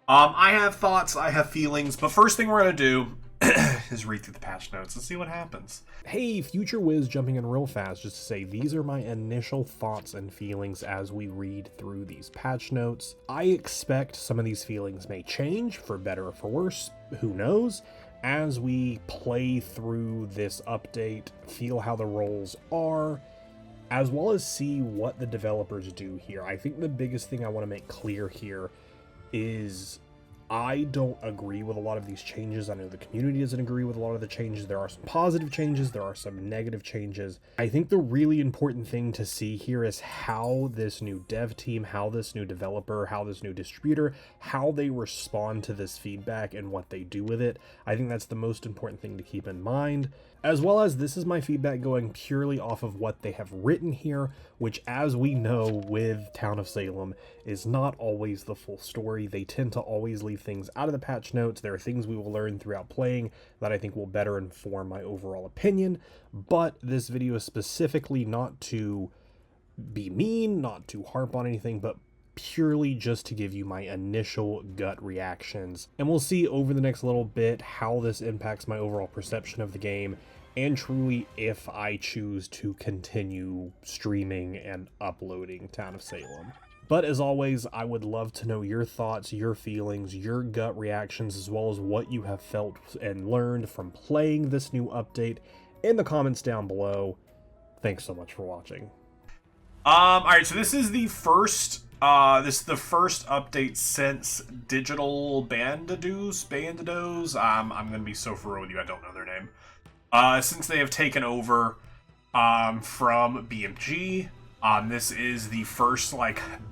I have thoughts, I have feelings, but first thing we're going to do is read through the patch notes and see what happens. Hey, Future Wiz jumping in real fast just to say these are my initial thoughts and feelings as we read through these patch notes. I expect some of these feelings may change, for better or for worse, who knows, as we play through this update, feel how the roles are, as well as see what the developers do here. I think the biggest thing I want to make clear here is I don't agree with a lot of these changes. I know the community doesn't agree with a lot of the changes. There are some positive changes, there are some negative changes. I think the really important thing to see here is how this new dev team, how this new developer, how this new distributor, how they respond to this feedback and what they do with it. I think that's the most important thing to keep in mind. As well as this is my feedback going purely off of what they have written here, which, as we know with Town of Salem, is not always the full story. They tend to always leave things out of the patch notes. There are things we will learn throughout playing that I think will better inform my overall opinion, but this video is specifically not to be mean, not to harp on anything, but purely just to give you my initial gut reactions. And we'll see over the next little bit how this impacts my overall perception of the game, and truly if I choose to continue streaming and uploading Town of Salem. But as always, I would love to know your thoughts, your feelings, your gut reactions, as well as what you have felt and learned from playing this new update in the comments down below. Thanks so much for watching. Alright, so this is the first update since Digital Bandidos. I'm gonna be so for real with you, I don't know their name. Since they have taken over from BMG. This is the first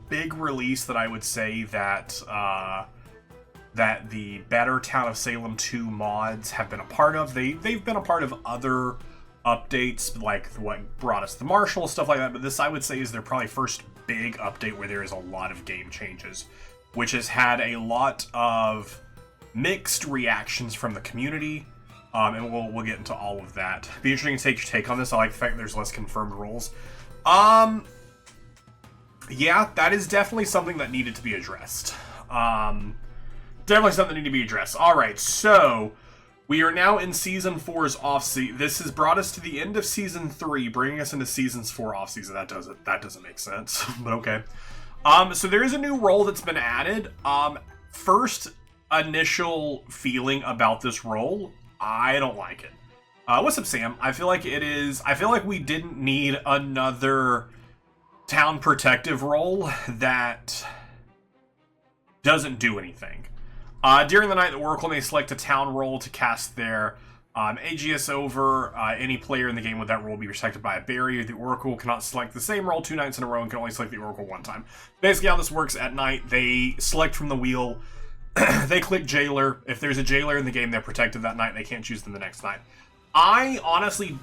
big release that I would say that that the better Town of Salem 2 mods have been a part of. They've been a part of other updates, like what brought us the Marshal, stuff like that, but this I would say is their probably first big update where there is a lot of game changes, which has had a lot of mixed reactions from the community, and we'll get into all of that. Be interesting to take your take on this. I like the fact that there's less confirmed roles. Yeah, that is definitely something that needed to be addressed. Definitely something that needed to be addressed. Alright, so we are now in Season 4's off-season. This has brought us to the end of Season 3, bringing us into Season's 4 off-season. That doesn't make sense, but okay. So there is a new role that's been added. First initial feeling about this role, I don't like it. What's up, Sam? I feel like we didn't need another town protective role that doesn't do anything. During the night, the Oracle may select a town role to cast their AGS over. Any player in the game with that role will be protected by a barrier. The Oracle cannot select the same role 2 nights in a row and can only select the Oracle 1 time. Basically, how this works at night, they select from the wheel. They click Jailer. If there's a Jailer in the game, they're protected that night. They can't choose them the next night. I honestly,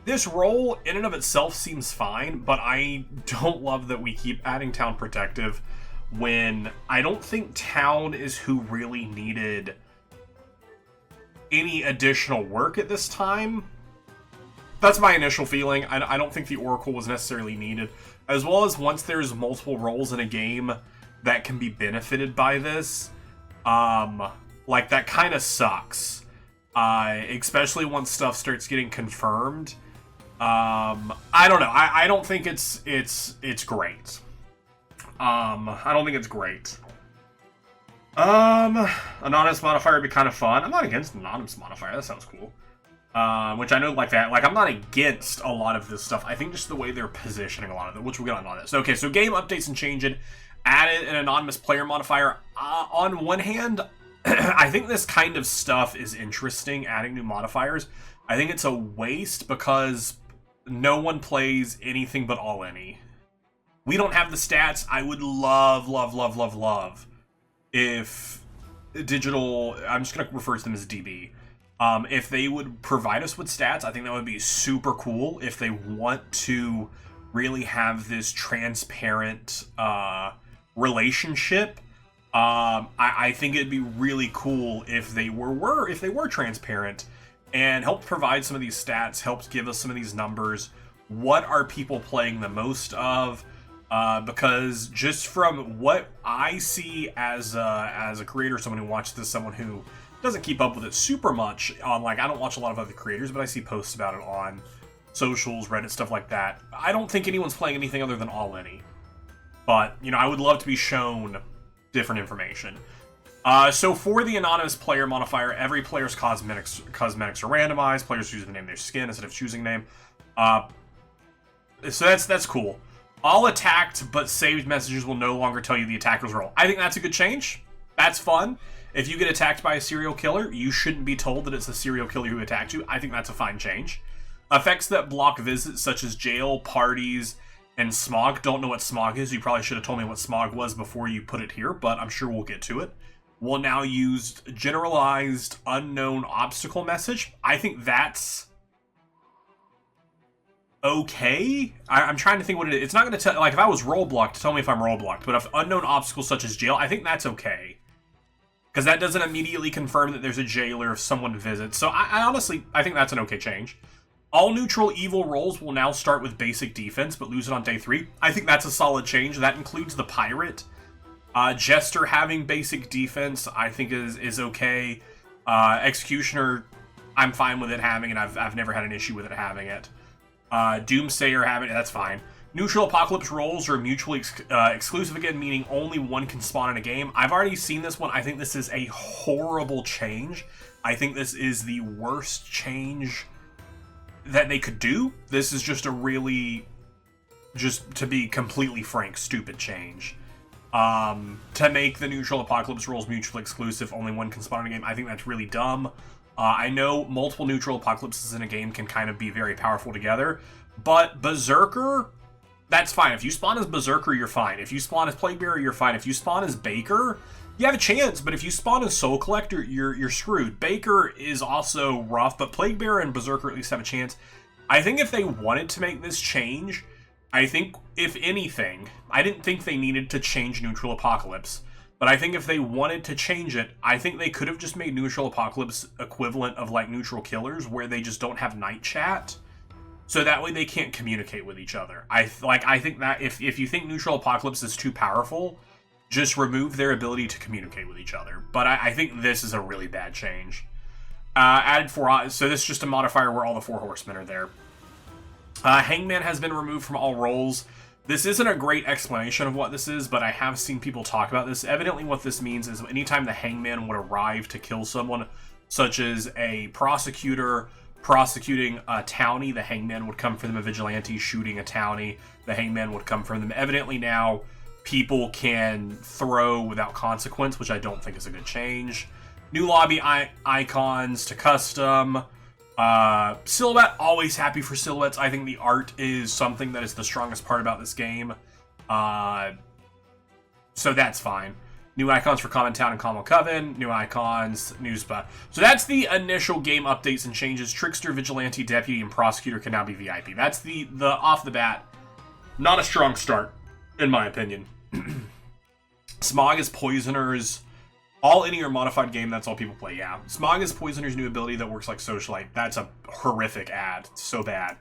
this role in and of itself seems fine, but I don't love that we keep adding Town Protective when I don't think Town is who really needed any additional work at this time. That's my initial feeling. I don't think the Oracle was necessarily needed. As well as once there's multiple roles in a game that can be benefited by this, that kind of sucks. Especially once stuff starts getting confirmed. I don't know. I don't think it's great. I don't think it's great. Anonymous modifier would be kind of fun. I'm not against anonymous modifier. That sounds cool. Which I know that. I'm not against a lot of this stuff. I think just the way they're positioning a lot of it, which we'll get on this. Okay, so game updates and changing. Added an anonymous player modifier. On one hand, I think this kind of stuff is interesting, adding new modifiers. I think it's a waste because no one plays anything but all any. We don't have the stats. I would love if Digital, I'm just going to refer to them as DB, if they would provide us with stats. I think that would be super cool if they want to really have this transparent relationship. I think it'd be really cool if they were transparent and helped provide some of these stats, helped give us some of these numbers. What are people playing the most of? Because just from what I see as a creator, someone who watches this, someone who doesn't keep up with it super much on, like, I don't watch a lot of other creators, but I see posts about it on socials, Reddit, stuff like that. I don't think anyone's playing anything other than All Any. But, you know, I would love to be shown different information. So for the anonymous player modifier, every player's cosmetics are randomized. Players choose the name of their skin instead of choosing name. So that's cool. All attacked but saved messages will no longer tell you the attacker's role. I think that's a good change. That's fun. If you get attacked by a serial killer, you shouldn't be told that it's a serial killer who attacked you. I think that's a fine change. Effects that block visits, such as jail, parties, and smog. Don't know what smog is. You probably should have told me what smog was before you put it here, but I'm sure we'll get to it. Will now use generalized unknown obstacle message. I think that's okay. I'm trying to think what it is. It's not going to tell, like, if I was role blocked, tell me if I'm role blocked, but if unknown obstacles such as jail, I think that's okay. Because that doesn't immediately confirm that there's a jailer if someone visits. So I honestly, I think that's an okay change. All neutral evil roles will now start with basic defense, but lose it on day 3. I think that's a solid change. That includes the pirate. Jester having basic defense, I think is okay. Executioner, I'm fine with it having, and I've never had an issue with it having it. Doomsayer having it, that's fine. Neutral apocalypse roles are mutually exclusive again, meaning only one can spawn in a game. I've already seen this one. I think this is a horrible change. I think this is the worst change that they could do. This is just a really, just to be completely frank, stupid change. To make the neutral apocalypse roles mutually exclusive, only one can spawn in a game, I think that's really dumb. I know multiple neutral apocalypses in a game can kind of be very powerful together, but Berserker, that's fine. If you spawn as Berserker, you're fine. If you spawn as Plaguebearer, you're fine. If you spawn as Baker, you have a chance, but if you spawn as Soul Collector, you're screwed. Baker is also rough, but Plaguebearer and Berserker at least have a chance. I think if they wanted to make this change, I think, if anything, I didn't think they needed to change Neutral Apocalypse, but I think if they wanted to change it, I think they could have just made Neutral Apocalypse equivalent of, like, Neutral Killers, where they just don't have night chat, so that way they can't communicate with each other. I think that if you think Neutral Apocalypse is too powerful, just remove their ability to communicate with each other. But I think this is a really bad change. Added 4, so this is just a modifier where all the 4 horsemen are there. Hangman has been removed from all roles. This isn't a great explanation of what this is, but I have seen people talk about this. Evidently what this means is anytime the Hangman would arrive to kill someone, such as a prosecutor prosecuting a townie, the Hangman would come for them. A vigilante shooting a townie, the Hangman would come for them. Evidently now people can throw without consequence, which I don't think is a good change. New lobby icons to custom. Silhouette, always happy for silhouettes. I think the art is something that is the strongest part about this game. So that's fine. New icons for Common Town and Common Coven. New icons, new spot. So that's the initial game updates and changes. Trickster, Vigilante, Deputy, and Prosecutor can now be VIP. That's the off the bat, not a strong start, in my opinion. Smog is Poisoner's all any or modified game, that's all people play, yeah. Smog is Poisoner's new ability that works like Socialite. That's a horrific ad. It's so bad.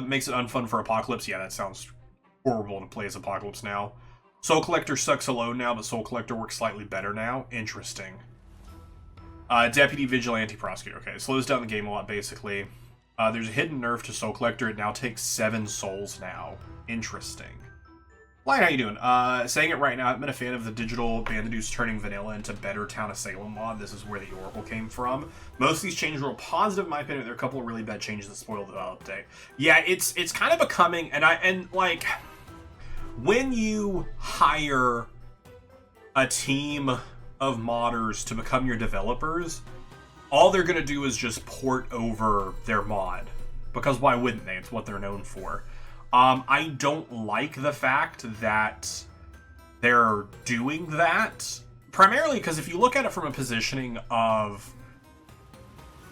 Makes it unfun for Apocalypse. Yeah, that sounds horrible to play as Apocalypse now. Soul Collector sucks alone now, but Soul Collector works slightly better now. Interesting. Deputy, Vigilante, Prosecutor. Okay, it slows down the game a lot, basically. There's a hidden nerf to Soul Collector. It now takes 7 souls now. Interesting. Lion, how you doing? Saying it right now, I've been a fan of the digital Bandidoos turning vanilla into better Town of Salem mod. This is where the Oracle came from. Most of these changes were positive, in my opinion. There are a couple of really bad changes that spoiled the update. Yeah, it's kind of becoming, and like, when you hire a team of modders to become your developers, all they're going to do is just port over their mod. Because why wouldn't they? It's what they're known for. I don't like the fact that they're doing that, primarily because if you look at it from a positioning of,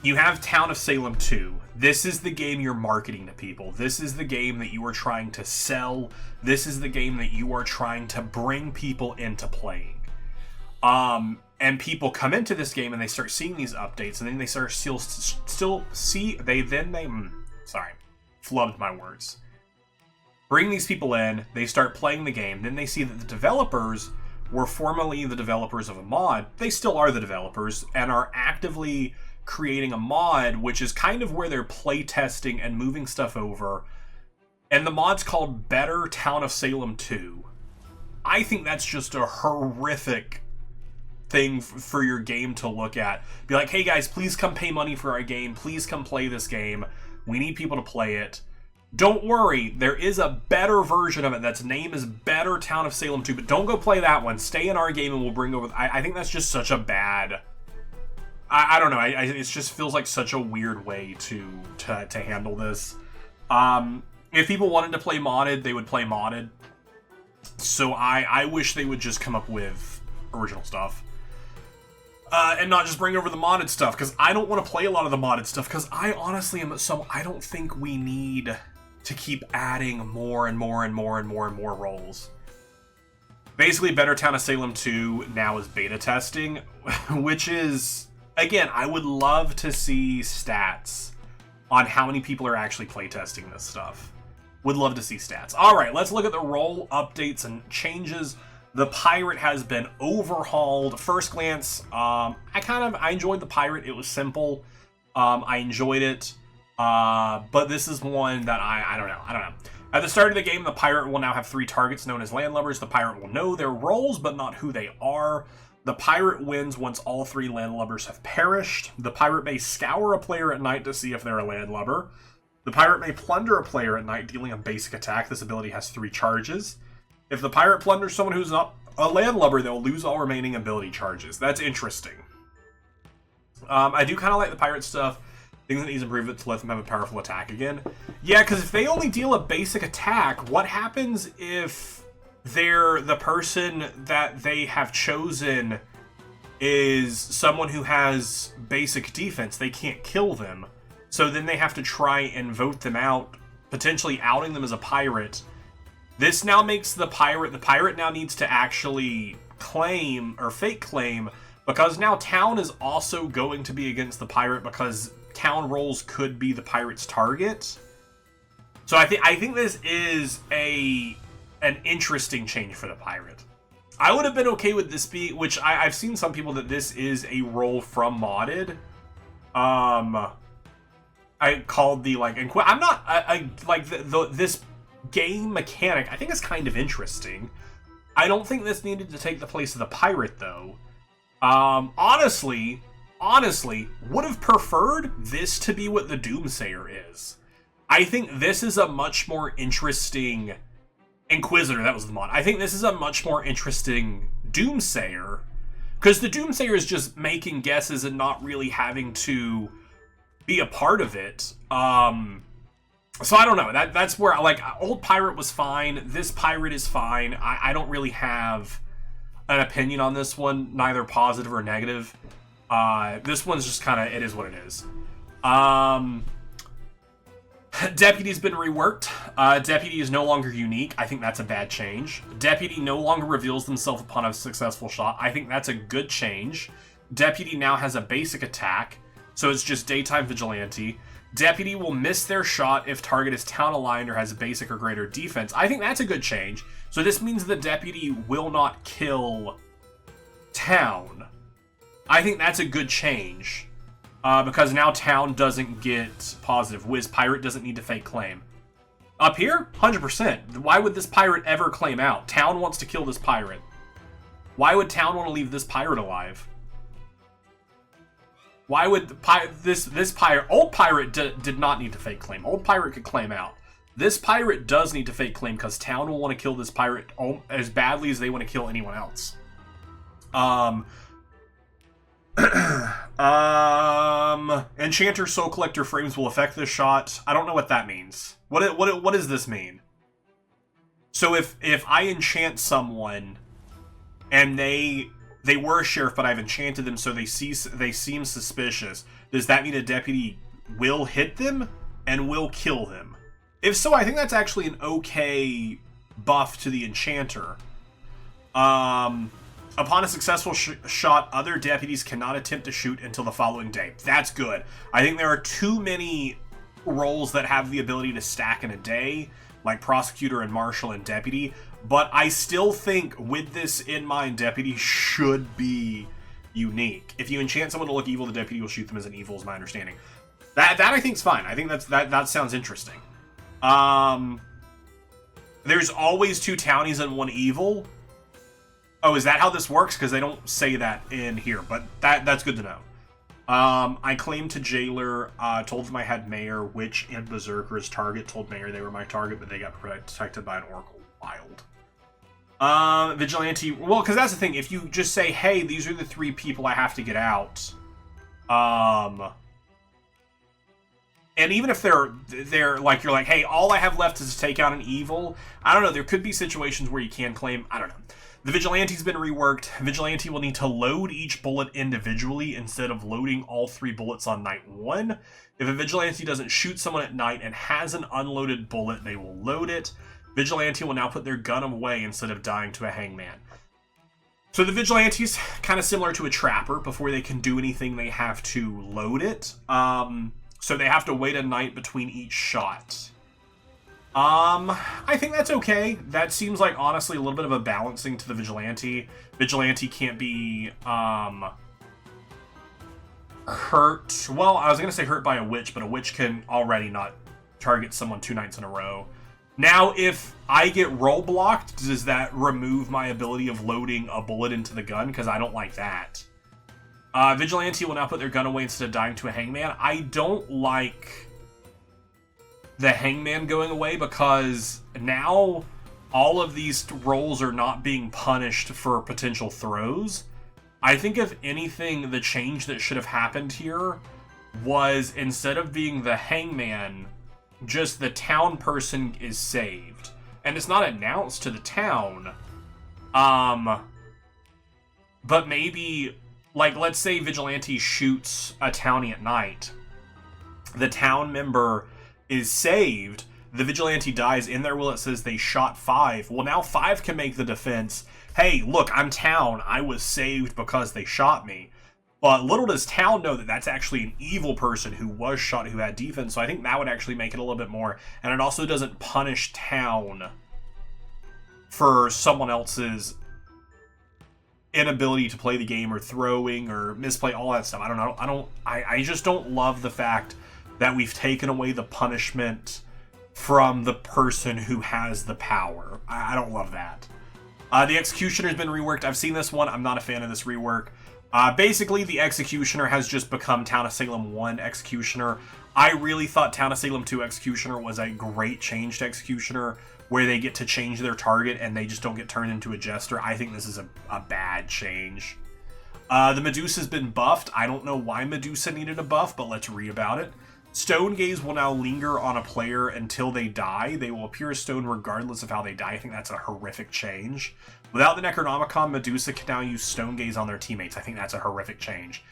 you have Town of Salem 2. This is the game you're marketing to people. This is the game that you are trying to sell. This is the game that you are trying to bring people into playing. And people come into this game and they start seeing these updates, and then they start flubbed my words. Bring these people in, they start playing the game, then they see that the developers were formerly the developers of a mod. They still are the developers, and are actively creating a mod, which is kind of where they're playtesting and moving stuff over. And the mod's called Better Town of Salem 2. I think that's just a horrific thing for your game to look at. Be like, hey guys, please come pay money for our game. Please come play this game. We need people to play it. Don't worry, there is a better version of it that's name is Better Town of Salem 2, but don't go play that one. Stay in our game and we'll bring over... I think that's just such a bad... I don't know, it just feels like such a weird way to handle this. If people wanted to play modded, they would play modded. So I wish they would just come up with original stuff. And not just bring over the modded stuff, because I don't want to play a lot of the modded stuff, because I honestly am I don't think we need to keep adding more and more and more and more and more roles. Basically, Better Town of Salem 2 now is beta testing, which is, again, I would love to see stats on how many people are actually playtesting this stuff. Would love to see stats. Alright, let's look at the role updates and changes. The pirate has been overhauled. First glance, I enjoyed the pirate. It was simple. I enjoyed it. But this is one that I don't know. At the start of the game, the pirate will now have 3 targets known as landlubbers. The pirate will know their roles, but not who they are. The pirate wins once all 3 landlubbers have perished. The pirate may scour a player at night to see if they're a landlubber. The pirate may plunder a player at night, dealing a basic attack. This ability has 3 charges. If the pirate plunders someone who's not a landlubber, they'll lose all remaining ability charges. That's interesting. I do kind of like the pirate stuff. Things that needs improvement to let them have a powerful attack again. Yeah, because if they only deal a basic attack, what happens if the person that they have chosen is someone who has basic defense? They can't kill them. So then they have to try and vote them out, potentially outing them as a pirate. This now makes the pirate now needs to actually claim, or fake claim, because now town is also going to be against the pirate, because town roles could be the pirate's target. So I think this is an interesting change for the pirate. I would have been okay with this being, which I've seen some people that this is a role from modded. I called the I'm not this game mechanic, I think it's kind of interesting. I don't think this needed to take the place of the pirate, though. Honestly, would have preferred this to be what the Doomsayer is. I think this is a much more interesting Inquisitor, that was the mod. I think this is a much more interesting Doomsayer, because the Doomsayer is just making guesses and not really having to be a part of it. So I don't know. That's where, old pirate was fine. This pirate is fine. I don't really have an opinion on this one, neither positive or negative. This one's just kind of, it is what it is. Deputy's been reworked. Deputy is no longer unique. I think that's a bad change. Deputy no longer reveals themselves upon a successful shot. I think that's a good change. Deputy now has a basic attack, so it's just daytime vigilante. Deputy will miss their shot if target is town aligned or has a basic or greater defense. I think that's a good change. So this means the deputy will not kill town. I think that's a good change. Because now town doesn't get positive. Wiz pirate doesn't need to fake claim. Up here, 100%. Why would this pirate ever claim out? Town wants to kill this pirate. Why would town want to leave this pirate alive? Why would this pirate... Old pirate did not need to fake claim. Old pirate could claim out. This pirate does need to fake claim because town will want to kill this pirate as badly as they want to kill anyone else. Enchanter Soul Collector frames will affect this shot. I don't know what that means. What does this mean? So if I enchant someone and they were a sheriff, but I've enchanted them, so they seem suspicious, does that mean a deputy will hit them and will kill them? If so, I think that's actually an okay buff to the enchanter. Upon a successful shot, other deputies cannot attempt to shoot until the following day. That's good. I think there are too many roles that have the ability to stack in a day, like Prosecutor and Marshal and Deputy. But I still think, with this in mind, Deputy should be unique. If you enchant someone to look evil, the Deputy will shoot them as an evil, is my understanding. That I think is fine. I think that sounds interesting. There's always 2 townies and 1 evil. Oh, is that how this works? Because they don't say that in here, but that's good to know. I claimed to Jailer, told them I had Mayor, Witch, and Berserker's target, told Mayor they were my target, but they got protected by an Oracle Wild. Vigilante, well, because that's the thing, if you just say, hey, these are the 3 people I have to get out, and even if they're like, you're like, hey, all I have left is to take out an evil, I don't know, there could be situations where you can claim, I don't know. The Vigilante's been reworked. Vigilante will need to load each bullet individually instead of loading all 3 bullets on night 1. If a Vigilante doesn't shoot someone at night and has an unloaded bullet, they will load it. Vigilante will now put their gun away instead of dying to a hangman. So the Vigilante's kind of similar to a Trapper. Before they can do anything, they have to load it. So they have to wait a night between each shot. I think that's okay. That seems like, honestly, a little bit of a balancing to the Vigilante. Vigilante can't be, hurt. Well, I was going to say hurt by a Witch, but a Witch can already not target someone 2 nights in a row. Now, if I get roll blocked, does that remove my ability of loading a bullet into the gun? Because I don't like that. Vigilante will now put their gun away instead of dying to a hangman. I don't like the hangman going away, because now all of these rolls are not being punished for potential throws. I think, if anything, the change that should have happened here was, instead of being the hangman, just the town person is saved. And it's not announced to the town. But maybe, like, let's say Vigilante shoots a townie at night. The town member is saved, the Vigilante dies, in their will it says they shot 5. Well, now 5 can make the defense, hey, look, I'm town, I was saved because they shot me. But little does town know that that's actually an evil person who was shot, who had defense, so I think that would actually make it a little bit more. And it also doesn't punish town for someone else's inability to play the game, or throwing, or misplay, all that stuff. I don't know, I just don't love the fact that we've taken away the punishment from the person who has the power. I don't love that. The Executioner's been reworked. I've seen this one. I'm not a fan of this rework. Basically, the Executioner has just become Town of Salem 1 Executioner. I really thought Town of Salem 2 Executioner was a great change to Executioner, where they get to change their target and they just don't get turned into a Jester. I think this is a bad change. The Medusa's been buffed. I don't know why Medusa needed a buff, but let's read about it. Stone Gaze will now linger on a player until they die. They will appear as stone regardless of how they die. I think that's a horrific change. Without the Necronomicon, Medusa can now use Stone Gaze on their teammates. I think that's a horrific change.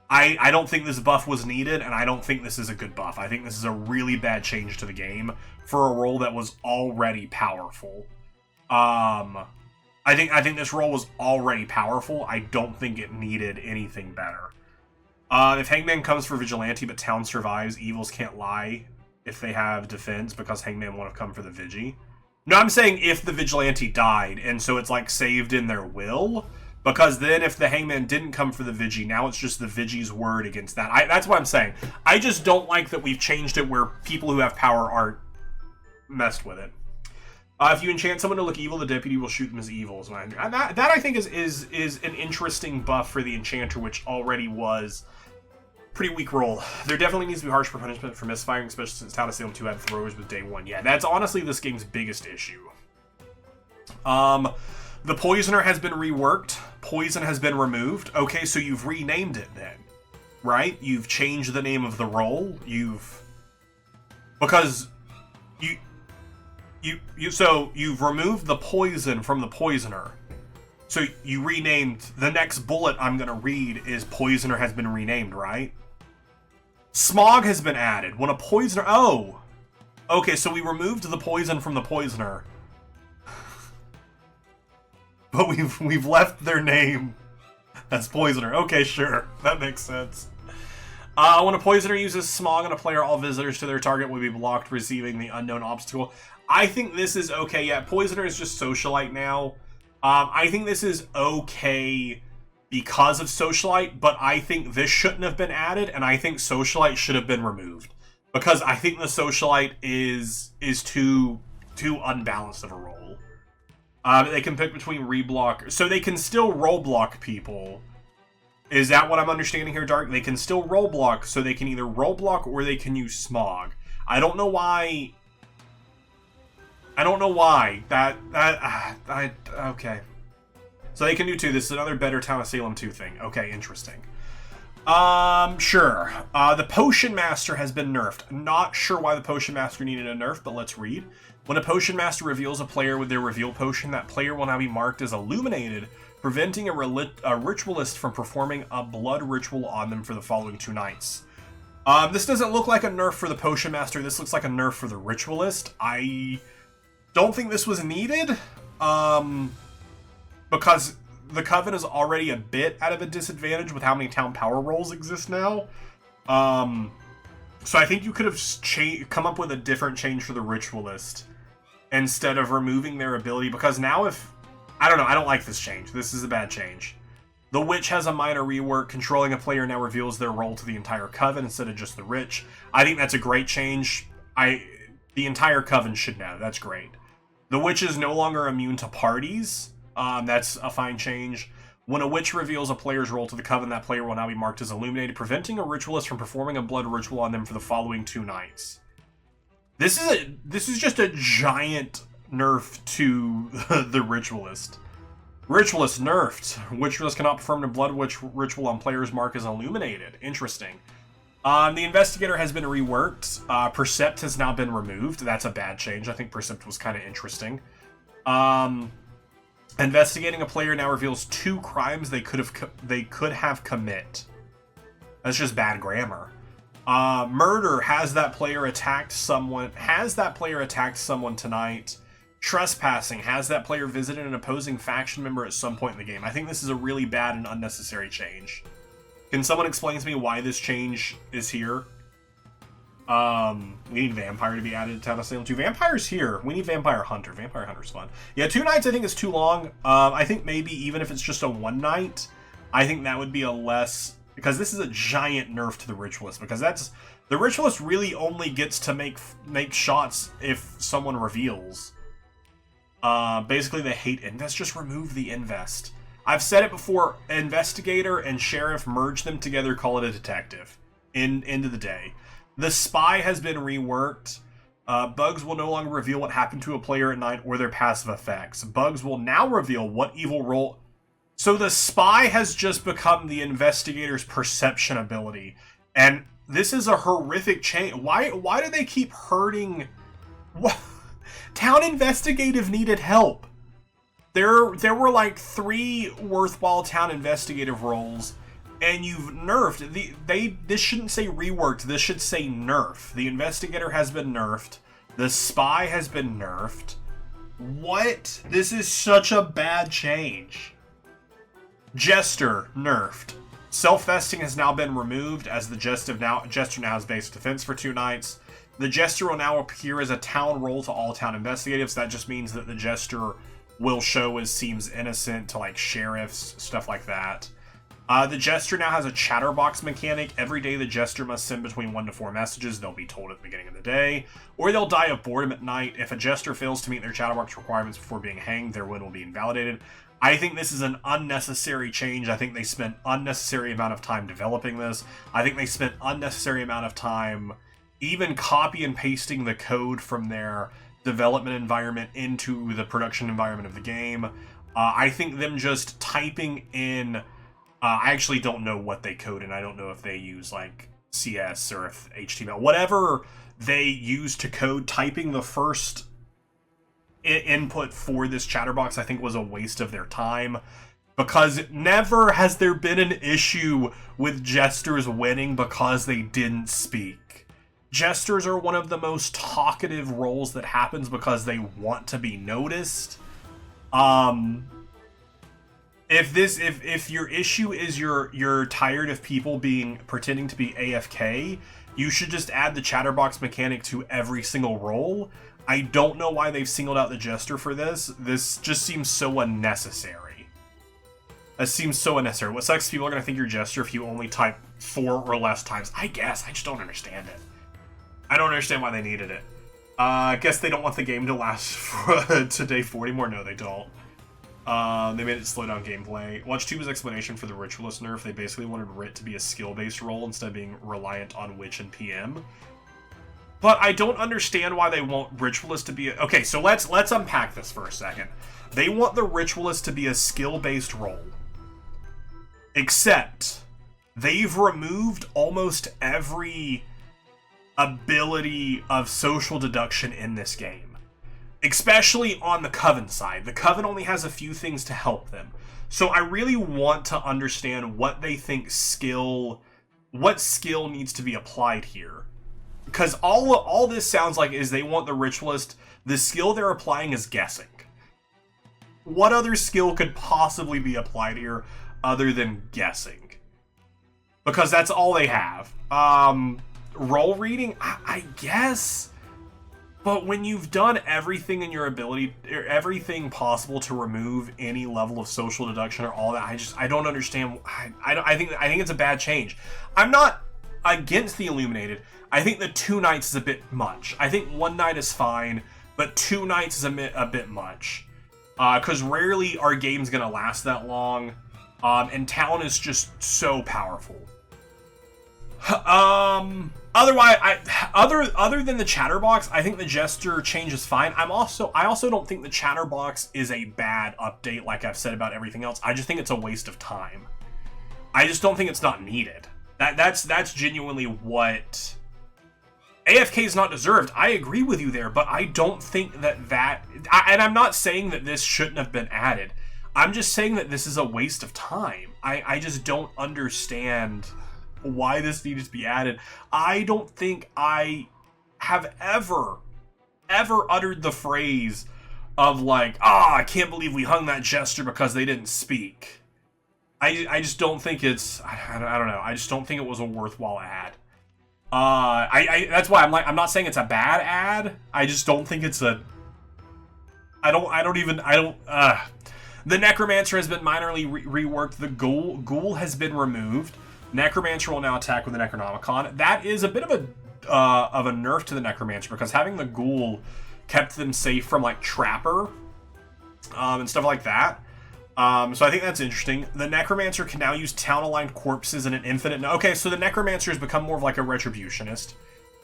I don't think this buff was needed, and I don't think this is a good buff. I think this is a really bad change to the game for a role that was already powerful. I think this role was already powerful. I don't think it needed anything better. If Hangman comes for Vigilante but town survives, evils can't lie if they have defense, because Hangman won't have come for the Vigi. No, I'm saying if the Vigilante died, and so it's like saved in their will, because then if the Hangman didn't come for the Vigi, now it's just the Vigi's word against that. That's what I'm saying. I just don't like that we've changed it where people who have power aren't messed with it. If you enchant someone to look evil, the Deputy will shoot them as evil. That I think is an interesting buff for the Enchanter, which already was pretty weak roll. There definitely needs to be harsh punishment for misfiring, especially since Town of Salem 2 had throwers with day 1. Yeah, that's honestly this game's biggest issue. The Poisoner has been reworked. Poison has been removed. Okay, so you've renamed it then, right? You've changed the name of the role. Because you've removed the poison from the Poisoner. So you renamed, the next bullet I'm going to read is Poisoner has been renamed, right? Smog has been added. When a Poisoner... Oh! Okay, so we removed the poison from the Poisoner. But we've left their name as Poisoner. Okay, sure. That makes sense. When a Poisoner uses Smog on a player, all visitors to their target will be blocked, receiving the unknown obstacle. I think this is okay. Yeah, Poisoner is just Socialite now. I think this is okay because of Socialite, but I think this shouldn't have been added, and I think Socialite should have been removed. Because I think the Socialite is too unbalanced of a role. They can pick between reblock, so they can still role block people. Is that what I'm understanding here, Dark? They can still role block, so they can either role block or they can use Smog. I don't know why. Okay. So they can do 2. This is another Better Town of Salem 2 thing. Okay, interesting. Sure. The Potion Master has been nerfed. Not sure why the Potion Master needed a nerf, but let's read. When a Potion Master reveals a player with their reveal potion, that player will now be marked as illuminated, preventing a ritualist from performing a blood ritual on them for the following 2 nights. This doesn't look like a nerf for the Potion Master. This looks like a nerf for the ritualist. I don't think this was needed, because the Coven is already a bit out of a disadvantage with how many town power roles exist now. So I think you could have come up with a different change for the ritualist instead of removing their ability, because now I don't know, I don't like this change. This is a bad change. The Witch has a minor rework. Controlling a player now reveals their role to the entire Coven instead of just the Rich. I think that's a great change. The entire Coven should know. That's great. The Witch is no longer immune to parties. That's a fine change. When a Witch reveals a player's role to the Coven, that player will now be marked as illuminated, preventing a ritualist from performing a blood ritual on them for the following 2 nights. This is just a giant nerf to the ritualist. Ritualist nerfed. Ritualist cannot perform a blood witch ritual on players marked as illuminated. Interesting. The Investigator has been reworked. Percept has now been removed. That's a bad change. I think Percept was kind of interesting. Investigating a player now reveals 2 crimes they could have commit. That's just bad grammar. Murder has that player attacked someone. Tonight. Trespassing has that player visited an opposing faction member at some point in the game. I think this is a really bad and unnecessary change. Can someone explain to me why this change is here? We need Vampire to be added to Town of Salem 2. Vampire's here. We need Vampire Hunter. Vampire Hunter's fun. Yeah, 2 nights I think is too long. I think maybe even if it's just a 1 night, I think that would be a less... Because this is a giant nerf to the Ritualist. Because the Ritualist really only gets to make shots if someone reveals. Basically they hate Invest. Just remove the Invest. I've said it before. Investigator and Sheriff, merge them together, call it a Detective. End of the day. The Spy has been reworked. Bugs will no longer reveal what happened to a player at night or their passive effects. Bugs will now reveal what evil role... So the Spy has just become the Investigator's perception ability. And this is a horrific change. Why do they keep hurting... Town Investigative needed help. There were like 3 worthwhile Town Investigative roles, and you've nerfed. This shouldn't say reworked, this should say nerf. The Investigator has been nerfed. The Spy has been nerfed. What? This is such a bad change. Jester, nerfed. Self-vesting has now been removed, as the Jester now has basic defense for 2 nights. The Jester will now appear as a town role to all Town Investigatives. That just means that the Jester will show as seems innocent to like sheriffs, stuff like that. The Jester now has a chatterbox mechanic. Every day the Jester must send between 1 to 4 messages. They'll be told at the beginning of the day, or they'll die of boredom at night. If a Jester fails to meet their chatterbox requirements before being hanged, their win will be invalidated. I think this is an unnecessary change. I think they spent unnecessary amount of time developing this. I think they spent unnecessary amount of time even copy and pasting the code from their development environment into the production environment of the game. I think them just typing in... I actually don't know what they code, and I don't know if they use like CS or if HTML. Whatever they use to code, typing the first input for this chatterbox I think was a waste of their time, because never has there been an issue with Jesters winning because they didn't speak. Jesters are one of the most talkative roles that happens because they want to be noticed. If your issue is you're tired of people pretending to be AFK, you should just add the chatterbox mechanic to every single role. I don't know why they've singled out the Jester for this. This just seems so unnecessary. It seems so unnecessary. What sucks, people are going to think you're Jester if you only type 4 or less times. I guess. I just don't understand it. I don't understand why they needed it. I guess they don't want the game to last to day 40 more. No, they don't. They made it slow down gameplay. Watch Tube's explanation for the Ritualist nerf. They basically wanted Rit to be a skill-based role instead of being reliant on Witch and PM. But I don't understand why they want Ritualist to be a... Okay, so let's unpack this for a second. They want the Ritualist to be a skill-based role. Except, they've removed almost every ability of social deduction in this game. Especially on the Coven side. The Coven only has a few things to help them. So I really want to understand what they think what skill needs to be applied here. Because all this sounds like is they want the Ritualist, the skill they're applying is guessing. What other skill could possibly be applied here other than guessing? Because that's all they have. Role reading, I guess. But when you've done everything in your ability, everything possible to remove any level of social deduction or all that, I don't understand. I think it's a bad change. I'm not against the Illuminated. I think the 2 nights is a bit much. I think 1 night is fine, but 2 nights is a bit much. Because rarely are games going to last that long. And Talon is just so powerful. Otherwise, other than the Chatterbox, I think the Jester change is fine. I also don't think the Chatterbox is a bad update, like I've said about everything else. I just think it's a waste of time. I just don't think it's not needed. That's genuinely what... AFK is not deserved. I agree with you there, but I don't think and I'm not saying that this shouldn't have been added. I'm just saying that this is a waste of time. I just don't understand why this needed to be added. I don't think I have ever uttered the phrase of like, I can't believe we hung that Jester because they didn't speak. I just don't think it's, I don't know. I just don't think it was a worthwhile ad. That's why I'm not saying it's a bad ad. I just don't think it's a, the Necromancer has been minorly reworked. The Ghoul has been removed. Necromancer will now attack with the Necronomicon. That is a bit of a nerf to the Necromancer, because having the Ghoul kept them safe from like Trapper and stuff like that. So I think that's interesting. The Necromancer can now use town-aligned corpses in an infinite... Okay, so the Necromancer has become more of like a Retributionist.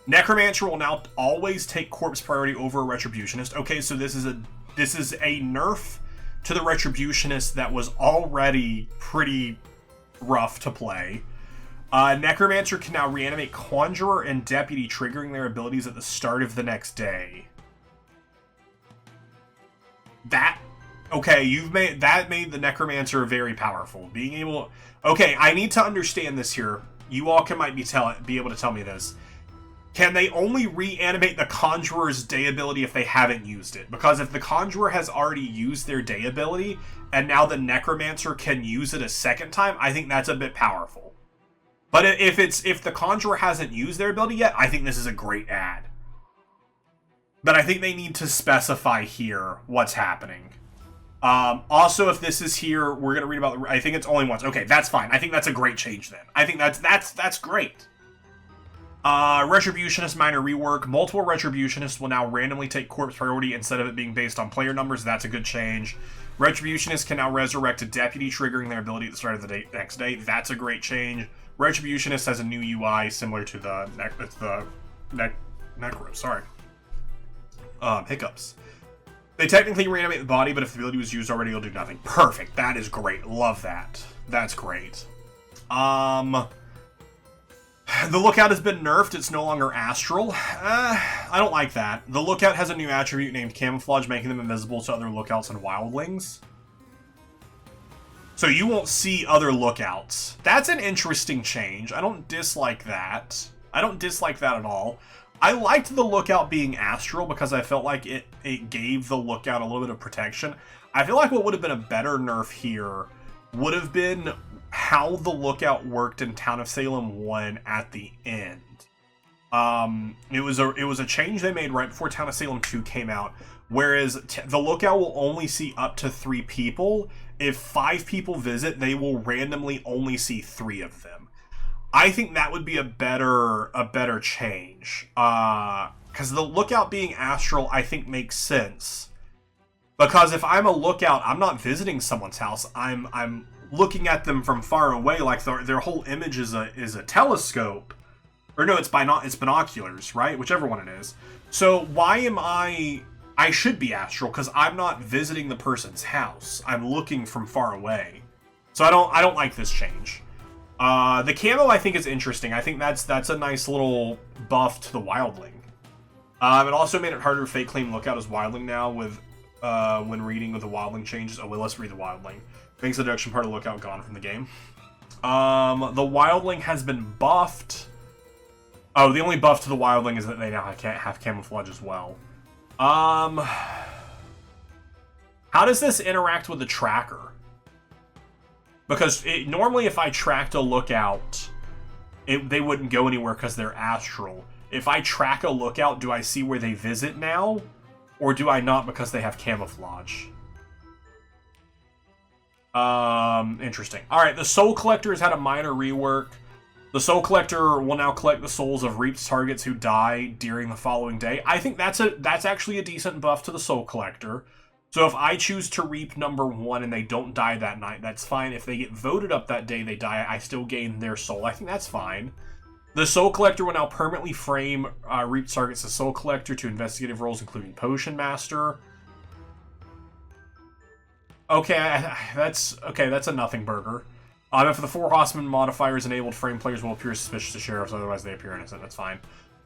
Necromancer will now always take corpse priority over a Retributionist. Okay, so this is a nerf to the Retributionist that was already pretty rough to play. Necromancer can now reanimate Conjurer and Deputy, triggering their abilities at the start of the next day. Okay, made the Necromancer very powerful. Being able... Okay, I need to understand this here. You all might be able to tell me this. Can they only reanimate the Conjurer's day ability if they haven't used it? Because if the Conjurer has already used their day ability, and now the Necromancer can use it a second time, I think that's a bit powerful. But if the Conjurer hasn't used their ability yet, I think this is a great add. But I think they need to specify here what's happening. Also, if this is here, we're going to read about... I think it's only once. Okay, that's fine. I think that's a great change then. I think that's great. Retributionist minor rework. Multiple Retributionists will now randomly take corpse priority instead of it being based on player numbers. That's a good change. Retributionists can now resurrect a Deputy, triggering their ability at the start of the next day. That's a great change. Retributionist has a new UI similar to the Necro. Sorry. Hiccups. They technically reanimate the body, but if the ability was used already, it'll do nothing. Perfect. That is great. Love that. That's great. The Lookout has been nerfed. It's no longer astral. I don't like that. The Lookout has a new attribute named Camouflage, making them invisible to other Lookouts and Wildlings. So you won't see other Lookouts. That's an interesting change. I don't dislike that. I don't dislike that at all. I liked the Lookout being astral because I felt like it gave the Lookout a little bit of protection. I feel like what would have been a better nerf here would have been how the Lookout worked in Town of Salem 1 at the end. It was a change they made right before Town of Salem 2 came out, whereas the lookout will only see up to 3 people. If 5 people visit, they will randomly only see 3 of them. I think that would be a better change. Because the lookout being astral, I think makes sense. Because if I'm a lookout, I'm not visiting someone's house. I'm looking at them from far away, like their whole image is a telescope. Or no, it's binoculars, right? Whichever one it is. So why am I should be astral, because I'm not visiting the person's house. I'm looking from far away. So I don't like this change. The camo I think is interesting. I think that's a nice little buff to the Wildling. It also made it harder to fake claim lookout as Wildling now with when reading with the Wildling changes. Oh wait, let's read the Wildling. Makes the deduction part of lookout gone from the game. The Wildling has been buffed. Oh, the only buff to the Wildling is that they now can't have camouflage as well. How does this interact with the tracker? Because normally if I tracked a lookout, they wouldn't go anywhere because they're astral. If I track a lookout, do I see where they visit now? Or do I not because they have camouflage? Interesting. Alright, the Soul Collector has had a minor rework. The Soul Collector will now collect the souls of reaped targets who die during the following day. I think that's actually a decent buff to the Soul Collector. So if I choose to reap number 1 and they don't die that night, that's fine. If they get voted up that day, they die, I still gain their soul. I think that's fine. The Soul Collector will now permanently frame reaped targets as Soul Collector to investigative roles, including Potion Master. Okay, that's a nothing burger. If the 4 Horsemen modifier is enabled, frame players will appear suspicious to sheriffs, otherwise they appear innocent. That's fine.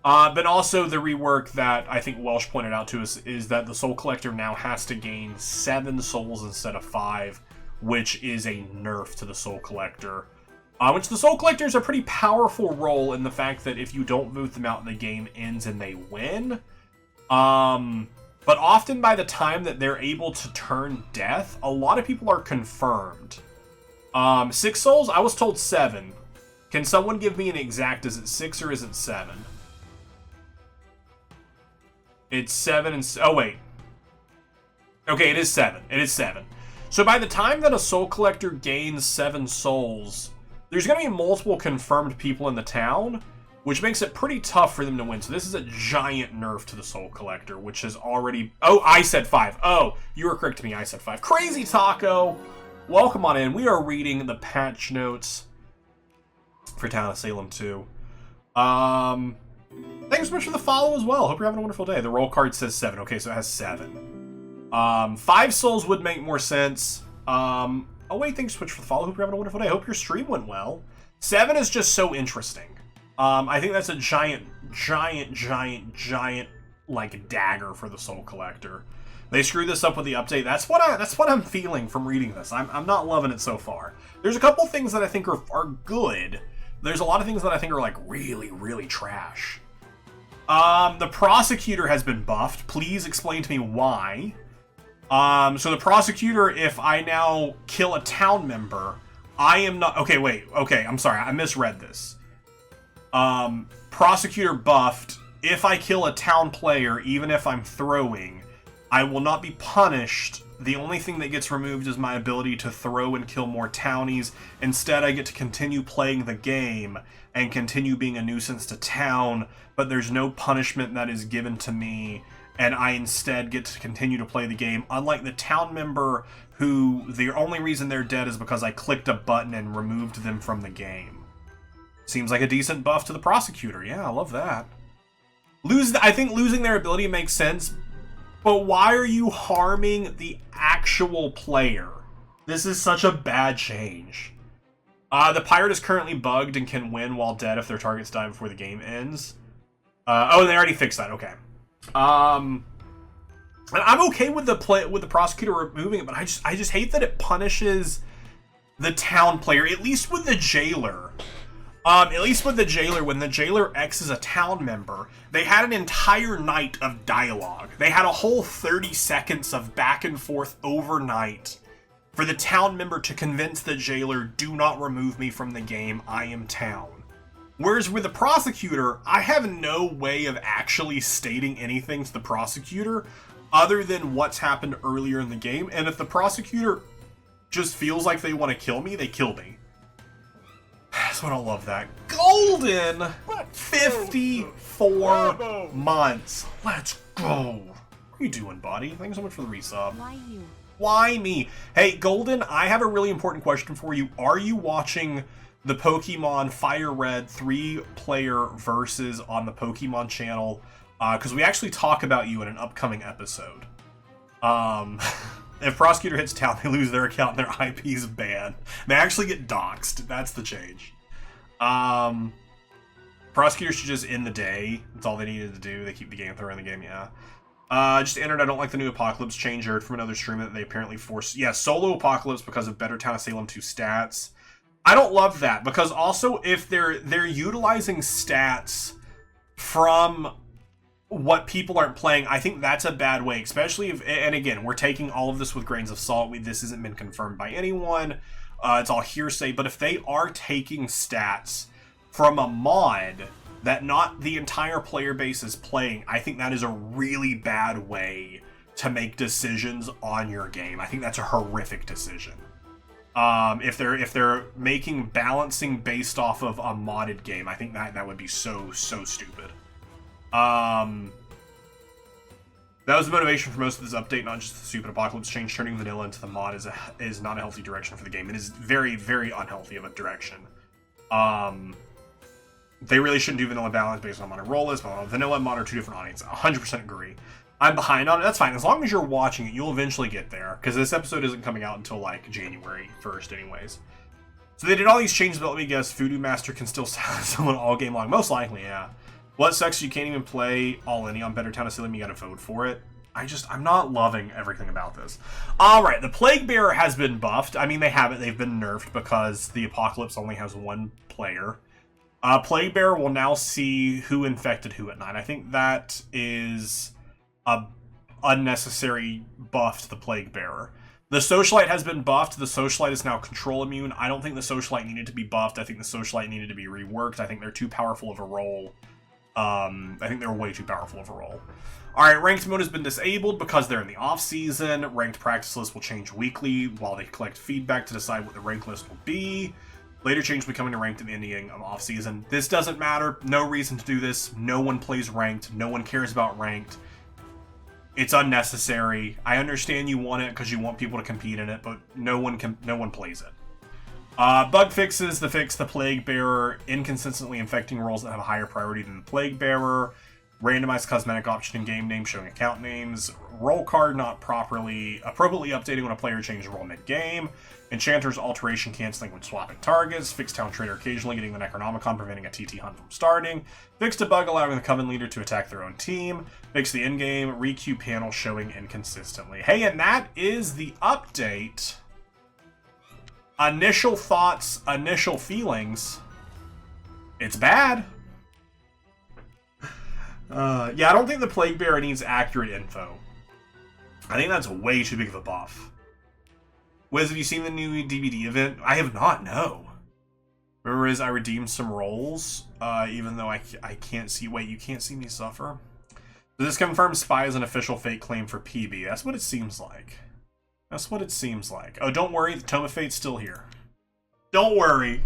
But also the rework that I think Welsh pointed out to us is that the Soul Collector now has to gain 7 souls instead of 5, which is a nerf to the Soul Collector. Which the Soul Collector is a pretty powerful role in the fact that if you don't vote them out, the game ends and they win. But often by the time that they're able to turn death, a lot of people are confirmed. 6 souls? I was told 7. Can someone give me an exact? Is it 6 or is it 7? It's 7 and... Oh, wait. Okay, it is 7. It is 7. So by the time that a Soul Collector gains 7 souls, there's going to be multiple confirmed people in the town, which makes it pretty tough for them to win. So this is a giant nerf to the Soul Collector, which has already... Oh, I said 5. Oh, you were correct to me. I said 5. Crazy Taco! Welcome on in. We are reading the patch notes for Town of Salem 2. Thanks so much for the follow as well. Hope you're having a wonderful day. The roll card says 7. Okay, so it has 7. 5 souls would make more sense. Oh wait, thanks Twitch for the follow. Hope you're having a wonderful day. Hope your stream went well. 7 is just so interesting. I think that's a giant, like, dagger for the Soul Collector. They screwed this up with the update. That's what I'm feeling from reading this. I'm not loving it so far. There's a couple things that I think are good. There's a lot of things that I think are, like, really, really trash. The Prosecutor has been buffed. Please explain to me why. So the Prosecutor, if I now kill a town member, I am not... Okay, wait. Okay, I'm sorry. I misread this. Prosecutor buffed. If I kill a town player, even if I'm throwing, I will not be punished. The only thing that gets removed is my ability to throw and kill more townies. Instead, I get to continue playing the game and continue being a nuisance to town, but there's no punishment that is given to me, and I instead get to continue to play the game, unlike the town member who the only reason they're dead is because I clicked a button and removed them from the game. Seems like a decent buff to the Prosecutor. Yeah, I love that. I think losing their ability makes sense, but why are you harming the actual player? This is such a bad change. The pirate is currently bugged and can win while dead if their targets die before the game ends. Oh, they already fixed that. Okay. And I'm okay with the Prosecutor removing it, but I just hate that it punishes the town player. At least with the Jailer. At least with the Jailer, when the Jailer X's a town member, they had an entire night of dialogue. They had a whole 30 seconds of back and forth overnight for the town member to convince the Jailer, do not remove me from the game, I am town. Whereas with the Prosecutor, I have no way of actually stating anything to the Prosecutor other than what's happened earlier in the game. And if the Prosecutor just feels like they want to kill me, they kill me. So I don't love that. Golden! 54 months. Let's go. What are you doing, buddy? Thanks so much for the resub. Why you? Why me? Hey, Golden, I have a really important question for you. Are you watching the Pokemon Fire Red 3-player versus on the Pokemon channel? Because we actually talk about you in an upcoming episode. If Prosecutor hits town, they lose their account and their IP's banned. They actually get doxxed. That's the change. Prosecutor should just end the day. That's all they needed to do. They keep the game throwing the game, yeah. Just entered, I don't like the new Apocalypse change. I heard from another streamer that they apparently forced... Yeah, solo Apocalypse because of better Town of Salem 2 stats. I don't love that, because also if they're utilizing stats from what people aren't playing, I think that's a bad way, especially if... And again, we're taking all of this with grains of salt. This hasn't been confirmed by anyone. It's all hearsay, but if they are taking stats from a mod that not the entire player base is playing, I think that is a really bad way to make decisions on your game. I think that's a horrific decision. If they're making balancing based off of a modded game, I think that would be so stupid. That was the motivation for most of this update, not just the stupid Apocalypse change. Turning vanilla into the mod is not a healthy direction for the game. It is very, very unhealthy of a direction. They really shouldn't do vanilla balance based on mod and role list. Vanilla and mod are two different audiences. 100% agree. I'm behind on it. That's fine. As long as you're watching it, you'll eventually get there. Because this episode isn't coming out until, like, January 1st anyways. So they did all these changes, but let me guess, Voodoo Master can still silence someone all game long. Most likely, yeah. What sucks, you can't even play all any on Better Town of Salem. You gotta vote for it. I'm not loving everything about this. Alright, the Plaguebearer has been buffed. I mean, they haven't. They've been nerfed because the Apocalypse only has one player. Plaguebearer will now see who infected who at night. I think that is a unnecessary buff to the Plaguebearer. The Socialite has been buffed. The Socialite is now control immune. I don't think the Socialite needed to be buffed. I think the Socialite needed to be reworked. I think they're too powerful of a role. I think they're way too powerful of a role. Alright, ranked mode has been disabled because they're in the off-season. Ranked practice lists will change weekly while they collect feedback to decide what the rank list will be. Later change will be coming to ranked at the ending of off-season. This doesn't matter. No reason to do this. No one plays ranked. No one cares about ranked. It's unnecessary. I understand you want it because you want people to compete in it, but no one plays it. Bug fixes, the Plaguebearer, inconsistently infecting roles that have a higher priority than the Plaguebearer, randomized cosmetic option in game name showing account names, roll card not appropriately updating when a player changes role mid-game, Enchanter's alteration canceling when swapping targets, fixed Town Trader occasionally getting the Necronomicon preventing a TT hunt from starting, fixed a bug allowing the Coven leader to attack their own team, fixed the in-game requeue panel showing inconsistently. Hey, and that is the update. Initial thoughts, initial feelings. It's bad. Yeah, I don't think the Plaguebearer needs accurate info. I think that's way too big of a buff. Wiz, have you seen the new DVD event? I have not, no. Remember, I redeemed some roles, even though I can't see... Wait, you can't see me suffer? Does this confirm Spy is an official fake claim for PB? That's what it seems like. That's what it seems like. Oh, don't worry, the Tome of Fate's still here. Don't worry.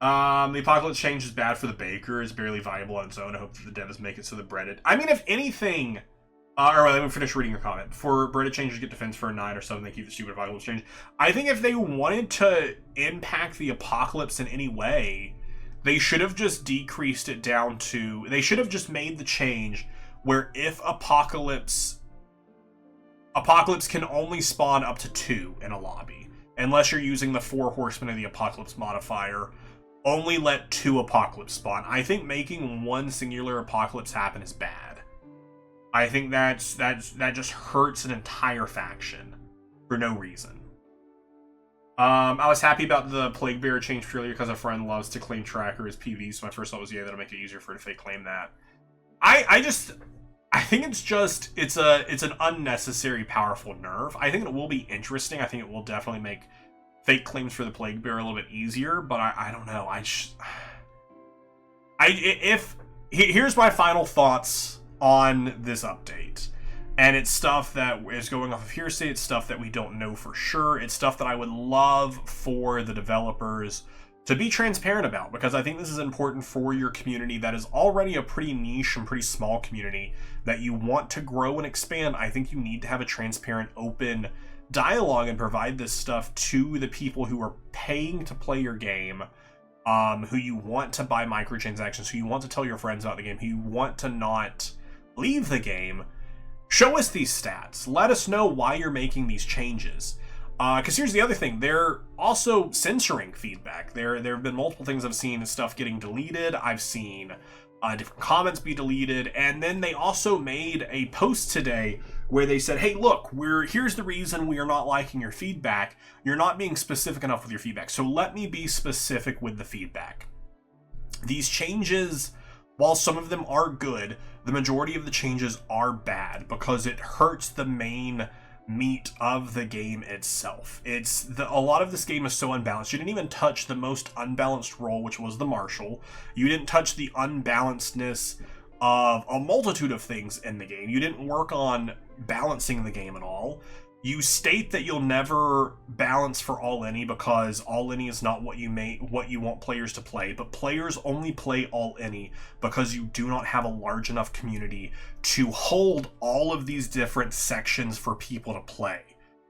The Apocalypse change is bad for the baker. It's barely viable on its own. I hope that the devs make it so the breaded... I mean, if anything... or let me finish reading your comment. Before breaded changes get defense for a 9 or something, they keep the stupid Apocalypse change. I think if they wanted to impact the Apocalypse in any way, they should have just decreased it down to... They should have just made the change where if Apocalypse can only spawn up to 2 in a lobby. Unless you're using the 4 Horsemen of the Apocalypse modifier, only let 2 Apocalypse spawn. I think making one singular Apocalypse happen is bad. I think that just hurts an entire faction for no reason. I was happy about the Plaguebearer change purely because a friend loves to claim tracker as PV, so my first thought was, yeah, that'll make it easier for it if they claim that. I think it's an unnecessary powerful nerf. I think it will be interesting. I think it will definitely make fake claims for the Plaguebearer a little bit easier, but I don't know. Here's my final thoughts on this update. And it's stuff that is going off of hearsay, it's stuff that we don't know for sure, it's stuff that I would love for the developers to be transparent about, because I think this is important for your community that is already a pretty niche and pretty small community that you want to grow and expand. I think you need to have a transparent, open dialogue and provide this stuff to the people who are paying to play your game, who you want to buy microtransactions, who you want to tell your friends about the game, who you want to not leave the game. Show us these stats. Let us know why you're making these changes. Because here's the other thing. They're also censoring feedback. There have been multiple things I've seen, stuff getting deleted. I've seen different comments be deleted. And then they also made a post today where they said, hey, look, here's the reason we are not liking your feedback. You're not being specific enough with your feedback. So let me be specific with the feedback. These changes, while some of them are good, the majority of the changes are bad because it hurts the main meat of the game itself. A lot of this game is so unbalanced. You didn't even touch the most unbalanced role, which was the Marshal. You didn't touch the unbalancedness of a multitude of things in the game. You didn't work on balancing the game at all. You state that you'll never balance for all any because all any is not what you want players to play, but players only play all any because you do not have a large enough community to hold all of these different sections for people to play.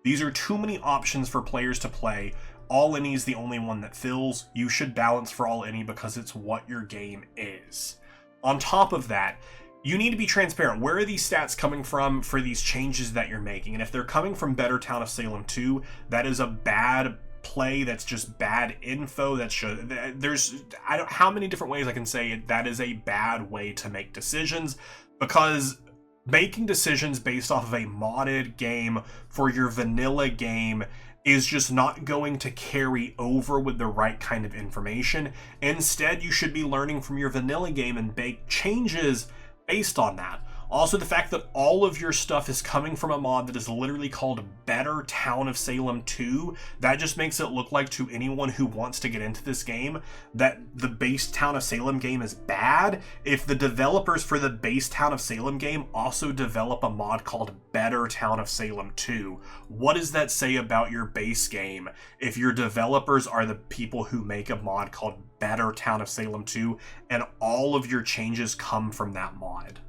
These are too many options for players to play. All any is the only one that fills. You should balance for all any because it's what your game is. On top of that, you need to be transparent. Where are these stats coming from for these changes that you're making? And if they're coming from Better Town of Salem 2, that is a bad play. That's just bad info. That's just, how many different ways I can say it, that is a bad way to make decisions, because making decisions based off of a modded game for your vanilla game is just not going to carry over with the right kind of information. Instead, you should be learning from your vanilla game and make changes based on that. Also, the fact that all of your stuff is coming from a mod that is literally called Better Town of Salem 2, that just makes it look like to anyone who wants to get into this game that the base Town of Salem game is bad. If the developers for the base Town of Salem game also develop a mod called Better Town of Salem 2, what does that say about your base game if your developers are the people who make a mod called Better Town of Salem 2 and all of your changes come from that mod?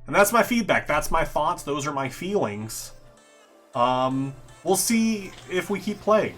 And that's my feedback. That's my thoughts. Those are my feelings. We'll see if we keep playing.